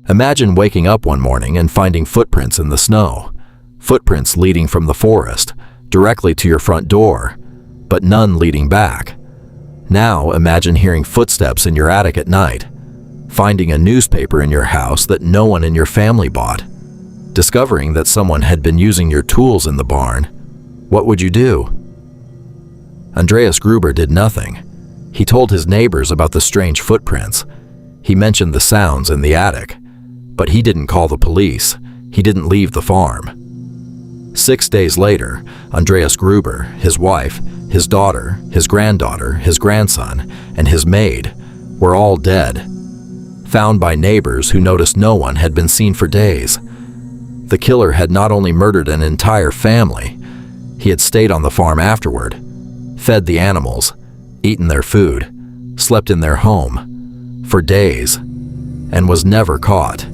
Imagine waking up one morning and finding footprints in the snow. Footprints leading from the forest, directly to your front door, but none leading back. Now imagine hearing footsteps in your attic at night, finding a newspaper in your house that no one in your family bought, discovering that someone had been using your tools in the barn. What would you do? Andreas Gruber did nothing. He told his neighbors about the strange footprints. He mentioned the sounds in the attic, but he didn't call the police. He didn't leave the farm. 6 days later, Andreas Gruber, his wife, his daughter, his granddaughter, his grandson, and his maid were all dead, found by neighbors who noticed no one had been seen for days. The killer had not only murdered an entire family, he had stayed on the farm afterward, fed the animals, eaten their food, slept in their home for days, and was never caught.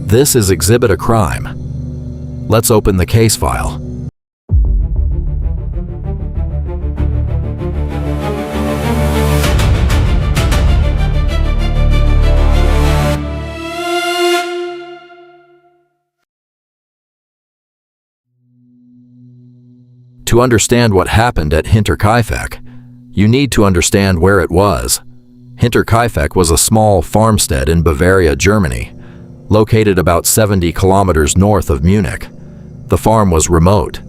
This is Exhibit a Crime. Let's open the case file. To understand what happened at Hinterkaifeck, you need to understand where it was. Hinterkaifeck was a small farmstead in Bavaria, Germany, located about 70 kilometers north of Munich. The farm was remote,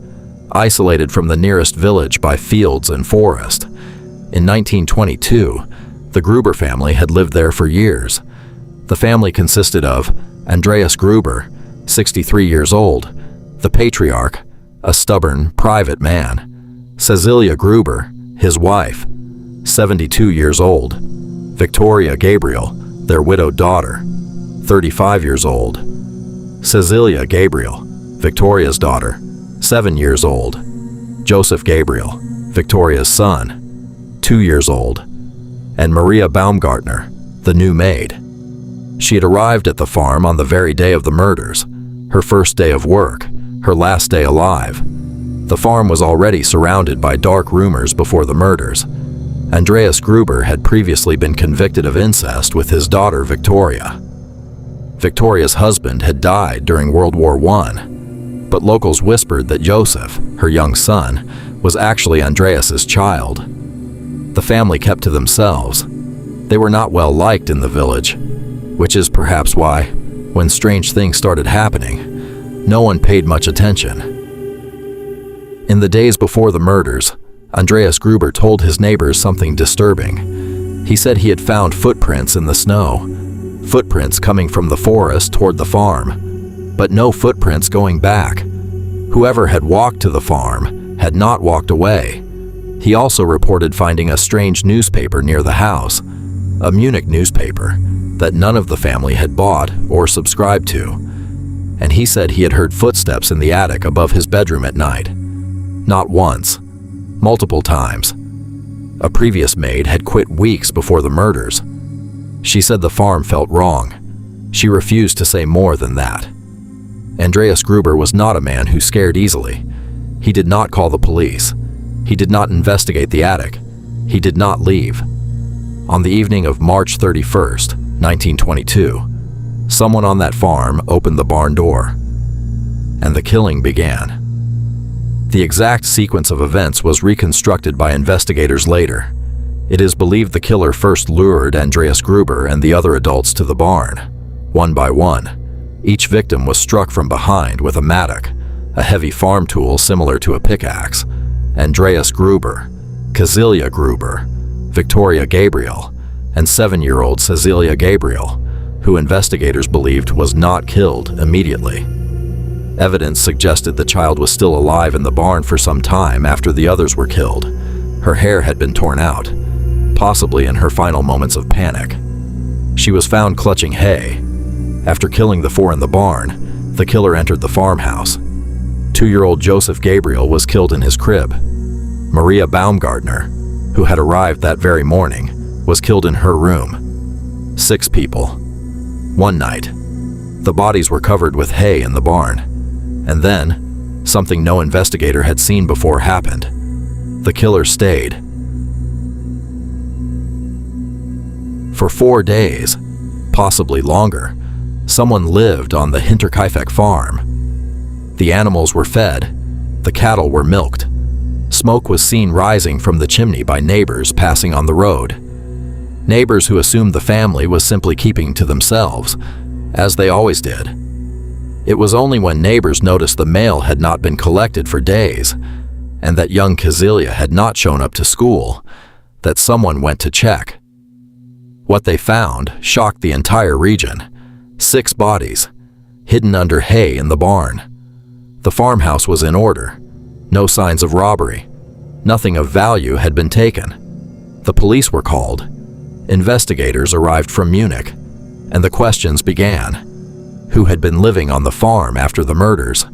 isolated from the nearest village by fields and forest. In 1922, the Gruber family had lived there for years. The family consisted of Andreas Gruber, 63 years old, the patriarch, a stubborn, private man; Cecilia Gruber, his wife, 72 years old; Victoria Gabriel, their widowed daughter, 35 years old; Cecilia Gabriel, Victoria's daughter, 7 years old; Joseph Gabriel, Victoria's son, 2 years old; and Maria Baumgartner, the new maid. She had arrived at the farm on the very day of the murders, her first day of work, her last day alive. The farm was already surrounded by dark rumors before the murders. Andreas Gruber had previously been convicted of incest with his daughter Victoria. Victoria's husband had died during World War I, but locals whispered that Joseph, her young son, was actually Andreas's child. The family kept to themselves. They were not well liked in the village, which is perhaps why, when strange things started happening, no one paid much attention. In the days before the murders, Andreas Gruber told his neighbors something disturbing. He said he had found footprints in the snow, footprints coming from the forest toward the farm, but no footprints going back. Whoever had walked to the farm had not walked away. He also reported finding a strange newspaper near the house, a Munich newspaper that none of the family had bought or subscribed to. And he said he had heard footsteps in the attic above his bedroom at night. Not once, multiple times. A previous maid had quit weeks before the murders. She said the farm felt wrong. She refused to say more than that. Andreas Gruber was not a man who scared easily. He did not call the police. He did not investigate the attic. He did not leave. On the evening of March 31st, 1922, someone on that farm opened the barn door, and the killing began. The exact sequence of events was reconstructed by investigators later. It is believed the killer first lured Andreas Gruber and the other adults to the barn. One by one, each victim was struck from behind with a mattock, a heavy farm tool similar to a pickaxe. Andreas Gruber, Cecilia Gruber, Victoria Gabriel, and 7-year-old Cecilia Gabriel, who investigators believed was not killed immediately. Evidence suggested the child was still alive in the barn for some time after the others were killed. Her hair had been torn out, possibly in her final moments of panic. She was found clutching hay. After killing the 4 in the barn, the killer entered the farmhouse. 2-year-old Joseph Gabriel was killed in his crib. Maria Baumgartner, who had arrived that very morning, was killed in her room. 6 people. One night, the bodies were covered with hay in the barn. And then, something no investigator had seen before happened. The killer stayed. For 4 days, possibly longer, Someone lived on the Hinterkaifeck farm. The animals were fed, the cattle were milked. Smoke was seen rising from the chimney by neighbors passing on the road. Neighbors who assumed the family was simply keeping to themselves, as they always did. It was only when neighbors noticed the mail had not been collected for days, and that young Kazilia had not shown up to school, that someone went to check. What they found shocked the entire region. 6 bodies, hidden under hay in the barn. The farmhouse was in order. No signs of robbery. Nothing of value had been taken. The police were called. Investigators arrived from Munich, and the questions began. Who had been living on the farm after the murders?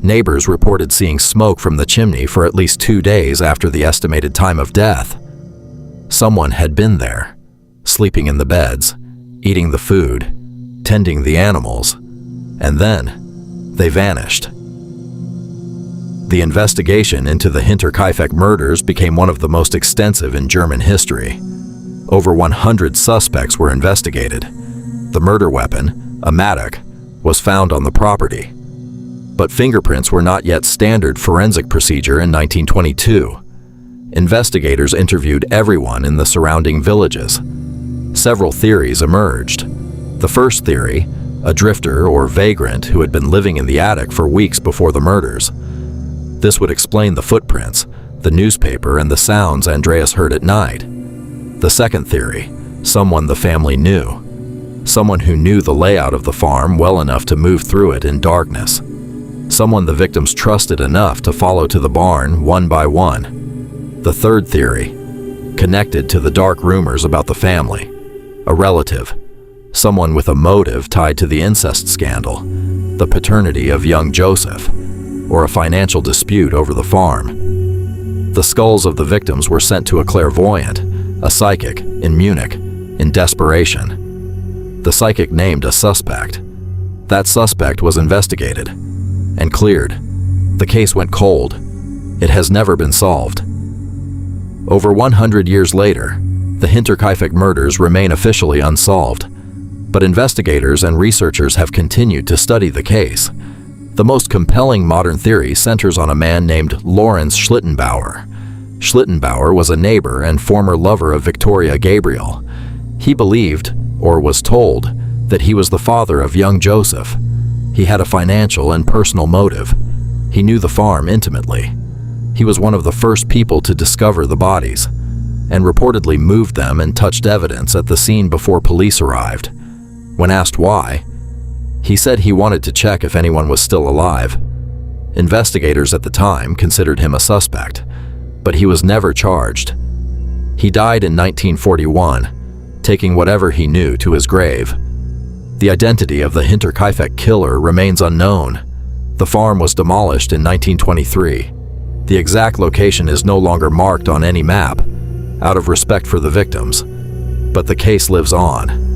Neighbors reported seeing smoke from the chimney for at least 2 days after the estimated time of death. Someone had been there, sleeping in the beds, eating the food, tending the animals, and then they vanished. The investigation into the Hinterkaifeck murders became one of the most extensive in German history. Over 100 suspects were investigated. The murder weapon, a mattock, was found on the property. But fingerprints were not yet standard forensic procedure in 1922. Investigators interviewed everyone in the surrounding villages. Several theories emerged. The first theory, a drifter or vagrant who had been living in the attic for weeks before the murders. This would explain the footprints, the newspaper, and the sounds Andreas heard at night. The second theory, someone the family knew. Someone who knew the layout of the farm well enough to move through it in darkness. Someone the victims trusted enough to follow to the barn one by one. The third theory, connected to the dark rumors about the family. A relative, someone with a motive tied to the incest scandal, the paternity of young Joseph, or a financial dispute over the farm. The skulls of the victims were sent to a clairvoyant, a psychic, in Munich, in desperation. The psychic named a suspect. That suspect was investigated and cleared. The case went cold. It has never been solved. Over 100 years later, the Hinterkaifeck murders remain officially unsolved, but investigators and researchers have continued to study the case. The most compelling modern theory centers on a man named Lorenz Schlittenbauer. Schlittenbauer was a neighbor and former lover of Victoria Gabriel. He believed, or was told, that he was the father of young Joseph. He had a financial and personal motive. He knew the farm intimately. He was one of the first people to discover the bodies, and reportedly moved them and touched evidence at the scene before police arrived. When asked why, he said he wanted to check if anyone was still alive. Investigators at the time considered him a suspect, but he was never charged. He died in 1941, taking whatever he knew to his grave. The identity of the Hinterkaifeck killer remains unknown. The farm was demolished in 1923. The exact location is no longer marked on any map, out of respect for the victims, but the case lives on.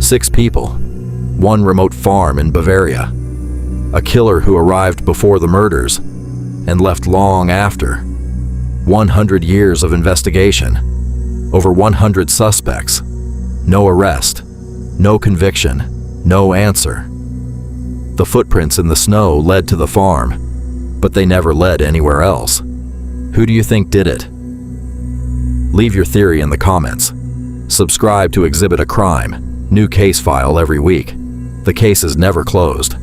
6 people, 1 remote farm in Bavaria, a killer who arrived before the murders and left long after, 100 years of investigation, over 100 suspects, no arrest, no conviction, no answer. The footprints in the snow led to the farm, but they never led anywhere else. Who do you think did it? Leave your theory in the comments. Subscribe to Exhibit a Crime, new case file every week. The case is never closed.